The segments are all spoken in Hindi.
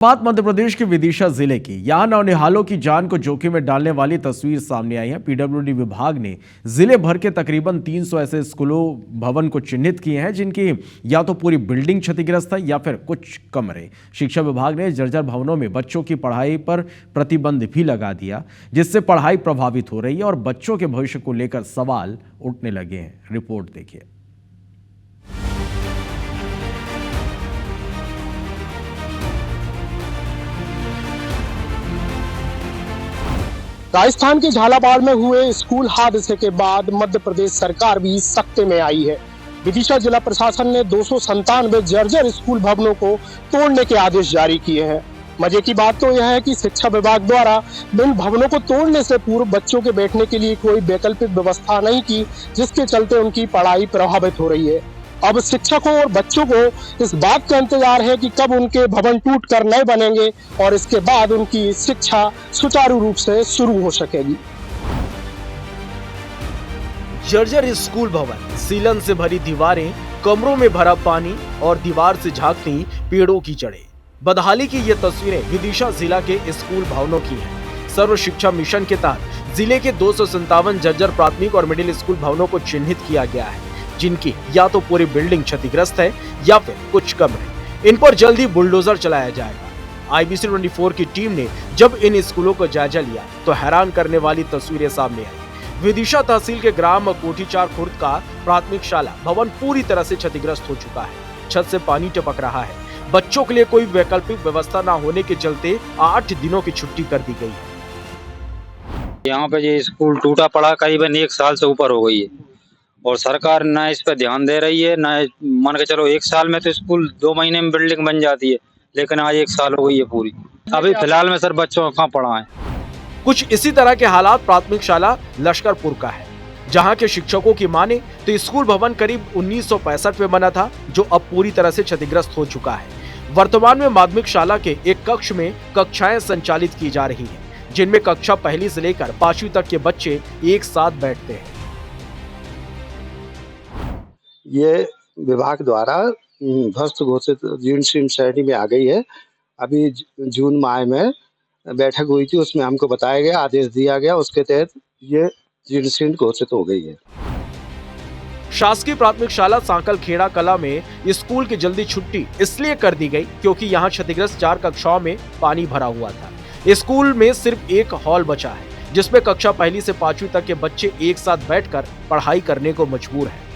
बात मध्य प्रदेश के विदिशा जिले की। यहां नौनिहालों की जान को जोखिम में डालने वाली तस्वीर सामने आई है। पीडब्ल्यूडी विभाग ने जिले भर के तकरीबन 300 ऐसे स्कूलों भवन को चिन्हित किए हैं जिनकी या तो पूरी बिल्डिंग क्षतिग्रस्त है या फिर कुछ कमरे। शिक्षा विभाग ने जर्जर भवनों में बच्चों की पढ़ाई पर प्रतिबंध भी लगा दिया, जिससे पढ़ाई प्रभावित हो रही है और बच्चों के भविष्य को लेकर सवाल उठने लगे हैं। रिपोर्ट देखिए। राजस्थान के झालावाड़ में हुए स्कूल हादसे के बाद मध्य प्रदेश सरकार भी सख्ते में आई है। विदिशा जिला प्रशासन ने 297 जर्जर स्कूल भवनों को तोड़ने के आदेश जारी किए हैं। मजे की बात तो यह है कि शिक्षा विभाग द्वारा इन भवनों को तोड़ने से पूर्व बच्चों के बैठने के लिए कोई वैकल्पिक व्यवस्था नहीं की, जिसके चलते उनकी पढ़ाई प्रभावित हो रही है। अब शिक्षकों और बच्चों को इस बात का इंतजार है कि कब उनके भवन टूटकर नए बनेंगे और इसके बाद उनकी शिक्षा सुचारू रूप से शुरू हो सकेगी। जर्जर स्कूल भवन, सीलन से भरी दीवारें, कमरों में भरा पानी और दीवार से झांकती पेड़ों की जड़ें। बदहाली की ये तस्वीरें विदिशा जिला के स्कूल भवनों की हैं। सर्व शिक्षा मिशन के तहत जिले के 257 जर्जर प्राथमिक और मिडिल स्कूल भवनों को चिन्हित किया गया है, जिनकी या तो पूरी बिल्डिंग क्षतिग्रस्त है या फिर कुछ कमरे। इन पर जल्द ही बुलडोजर चलाया जाएगा। IBC 24 की टीम ने जब इन स्कूलों को जायजा लिया तो हैरान करने वाली तस्वीरें सामने आई। विदिशा तहसील के ग्राम कोठीचार खुर्द का प्राथमिक शाला भवन पूरी तरह से क्षतिग्रस्त हो चुका है। छत से पानी टपक रहा है। बच्चों के लिए कोई वैकल्पिक व्यवस्था न होने के चलते 8 दिनों की छुट्टी कर दी गई है। यहाँ पे ये स्कूल टूटा पड़ा करीबन 1 साल से ऊपर हो गई है और सरकार ना इस पर ध्यान दे रही है, ना मान के चलो 1 साल में तो स्कूल 2 महीने में बिल्डिंग बन जाती है, लेकिन आज 1 साल हो गई है पूरी। अभी फिलहाल में सर बच्चों कहाँ पढ़ा है। कुछ इसी तरह के हालात प्राथमिक शाला लश्करपुर का है, जहां के शिक्षकों की माने तो स्कूल भवन करीब 1965 में बना था, जो अब पूरी तरह से क्षतिग्रस्त हो चुका है। वर्तमान में माध्यमिक शाला के एक कक्ष में कक्षाएं संचालित की जा रही हैं, जिनमें कक्षा 1 से लेकर 5वीं तक के बच्चे एक साथ बैठते हैं। ये विभाग द्वारा ध्वस्त घोषित जीर्ण श्रेणी में आ गई है। अभी जून माह में बैठक हुई थी, उसमें हमको बताया गया, आदेश दिया गया, उसके तहत ये जीर्ण घोषित हो गई है। शासकीय प्राथमिक शाला सांकल खेड़ा कला में स्कूल की जल्दी छुट्टी इसलिए कर दी गई क्योंकि यहाँ क्षतिग्रस्त 4 कक्षाओं में पानी भरा हुआ था। स्कूल में सिर्फ एक हॉल बचा है, जिसमें कक्षा 1 से 5वीं तक के बच्चे एक साथ बैठकर पढ़ाई करने को मजबूर हैं।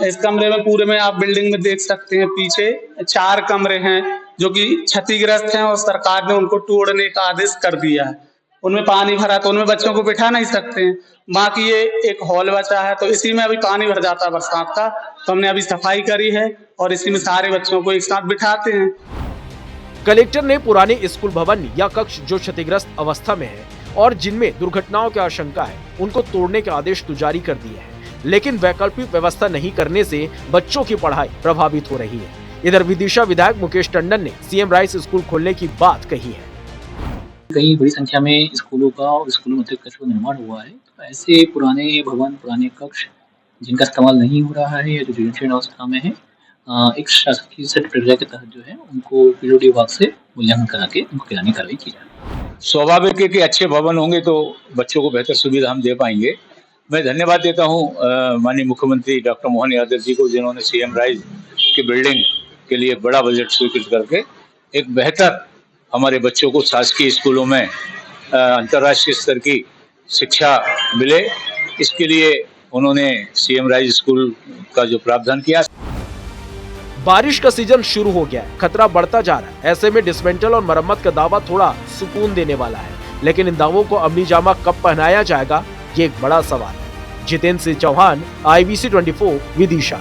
इस कमरे में पूरे में आप बिल्डिंग में देख सकते हैं, पीछे 4 कमरे हैं जो कि क्षतिग्रस्त हैं और सरकार ने उनको तोड़ने का आदेश कर दिया है। उनमें पानी भरा तो उनमें बच्चों को बिठा नहीं सकते हैं। बाकी ये एक हॉल बचा है, तो इसी में अभी पानी भर जाता है बरसात का, तो हमने अभी सफाई करी है और इसी में सारे बच्चों को एक साथ बिठाते हैं। कलेक्टर ने पुराने स्कूल भवन या कक्ष जो क्षतिग्रस्त अवस्था में है और जिनमें दुर्घटनाओं की आशंका है, उनको तोड़ने के आदेश तो जारी कर दिए हैं, लेकिन वैकल्पिक व्यवस्था नहीं करने से बच्चों की पढ़ाई प्रभावित हो रही है। इधर विदिशा विधायक मुकेश टंडन ने CM राइस स्कूल खोलने की बात कही है। कई बड़ी संख्या में स्कूलों का और स्कूलों में कक्ष का निर्माण हुआ है, तो ऐसे पुराने भवन, पुराने कक्ष जिनका इस्तेमाल नहीं हो रहा है या जो जीर्ण अवस्था में है, एक शासकीय सेट प्रक्रिया के तहत जो है उनको PWD विभाग से मूल्यांकन करा के उनको किरानी कार्रवाई की जाए। स्वाभाविक है कि अच्छे भवन होंगे तो बच्चों को बेहतर सुविधा हम दे पाएंगे। मैं धन्यवाद देता हूँ माननीय मुख्यमंत्री डॉक्टर मोहन यादव जी को, जिन्होंने CM राइस की बिल्डिंग के लिए बड़ा बजट स्वीकृत करके एक बेहतर हमारे बच्चों को शासकीय स्कूलों में अंतर्राष्ट्रीय स्तर की शिक्षा मिले, इसके लिए उन्होंने CM राइस स्कूल का जो प्रावधान किया। बारिश का सीजन शुरू हो गया है, खतरा बढ़ता जा रहा है। ऐसे में डिसमेंटल और मरम्मत का दावा थोड़ा सुकून देने वाला है, लेकिन इन दावों को अमली जामा कब पहनाया जाएगा, ये एक बड़ा सवाल है। जितेंद्र सिंह चौहान, IBC 24 विदिशा।